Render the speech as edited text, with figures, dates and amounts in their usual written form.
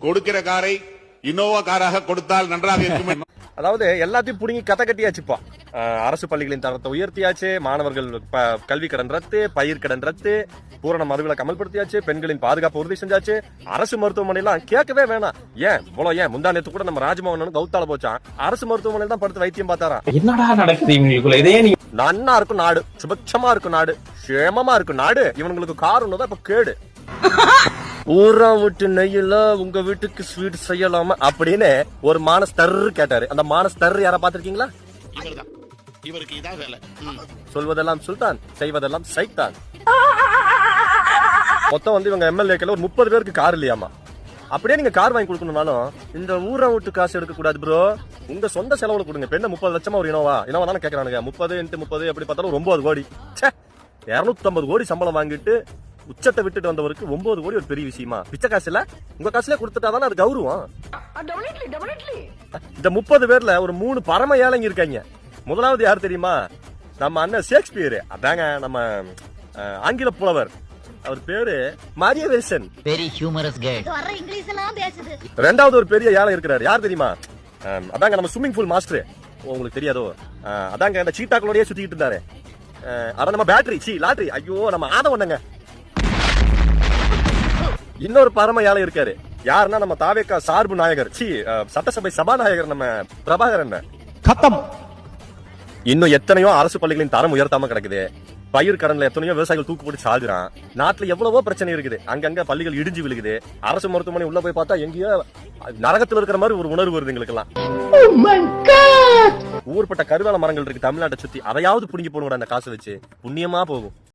கொடுக்கிற காரை இன்னோவா காராக கொடுத்தால் நன்றாக இருக்கும். அதாவது எல்லாத்தையும் புடுங்கி கதை கட்டியாச்சுப்பா. அரசு பள்ளிகளின் தரத்தை உயர்த்தியாச்சு, மாணவர்கள் கல்வி கடன் ரத்து, பயிர் கடன் ரத்து, பூரண மறுவிலக்கு அமல்படுத்தியாச்சு, பெண்களின் பாதுகாப்பு உறுதி செஞ்சாச்சு. அரசு மருத்துவமனை எல்லாம் கேட்கவே வேணாம். ஏன் முந்தா நேத்து கூட நம்ம ராஜ்மோகன் கௌத்தால போச்சான், அரசு மருத்துவமனையில தான் படுத்து வைத்தியம் பார்த்தாராம். என்னடா நடக்குது இதே நன்னா இருக்கும் நாடு, சுபட்சமா இருக்கும் நாடு, சேமமா இருக்கும் நாடு. இவங்களுக்கு காரணம் தான் இப்ப கேடு. ஊரா வீட்டு நெய்யில உங்க வீட்டுக்கு ஸ்வீட் செய்யலாமா அப்படின்னு ஒரு மானஸ்தர் கேட்டாரு. அந்த மானஸ்தர் யாரா பாத்திருக்கீங்களா? இவருக்கு இதான் வேலை. சொல்வதெல்லாம் சுல்தான், செய்வதெல்லாம் சைத்தான். மொத்தம் வந்து இவங்க எம்எல்ஏக்கள் ஒரு 30 பேருக்கு கார் இல்லையாமா. அப்படியே நீங்க கார் வாங்கி கொடுக்கணும்னாலும் இந்த ஊரா வீட்டு காசு எடுக்க கூடாது ப்ரோ, உங்க சொந்த செலவுல கொடுங்க. பெண்ண 30 லட்சமா ஒரு இனோவா தானே கேட்கறானுங்க. 30 × 30 எப்படி பார்த்தாலும் 9 கோடி. 250 கோடி சம்பளம் வாங்கிட்டு உச்சத்தை விட்டுட்டு வந்தவருக்கு 9 கோடி ஒரு பெரிய விஷயமா? பிச்சை காசு இல்ல, உங்க காசுல கொடுத்துட்டாதானே அது கௌரவம். இந்த 30 பேர்ல ஒரு 3 பரம ஏழைங்க இருக்காங்க. முதலாவது யார் தெரியுமா? நம்ம அண்ணன் ஷேக்ஸ்பியர். அதாங்க நம்ம ஆங்கில புலவர். அவர் பேரு மாரியா வில்சன். Very humorous girl. ரெண்டாவது ஒரு பெரிய ஏழை இருக்கிறார். யார் தெரியுமா? அதாங்க நம்ம ஸ்விம்மிங் பூல் மாஸ்டர். உங்களுக்கு தெரியாதோ? அதாங்க அந்த சீட்டாக்களோடய சுத்திட்டு இருந்தாரு. அதான் நம்ம பேட்டரி லாட்டரி. ஐயோ நம்ம ஆதவண்ணங்க. இன்னொரு பரம ஏழை இருக்காரு. யாருன்னா நம்ம தாவேக்கா சார்பு நாயகர், சட்டசபை சபாநாயகர் நம்ம பிரபாகரன். கத்தம். இன்னும் எத்தனையோ அரசு பள்ளிகளின் தரம் உயர்த்தாம கிடக்குது. பயிர் கடன்ல எத்தனையோ விவசாயிகள் தூக்கு போட்டு சாகுறான். நாட்டுல எவ்வளவோ பிரச்சனை இருக்குது. அங்கங்க பள்ளிகள் இடிஞ்சு விழுகுது. அரசு மருத்துவமனை உள்ள போய் பார்த்தா எங்கேயோ நரகத்துல இருக்கிற மாதிரி ஒரு உணர்வு வருது எங்களுக்கு எல்லாம். ஊர்பட்ட கருவேல மரங்கள் இருக்கு தமிழ்நாட்டை சுத்தி. அதையாவது புடுங்கி போடுவோட அந்த காசு வச்சு புண்ணியமா போகும்.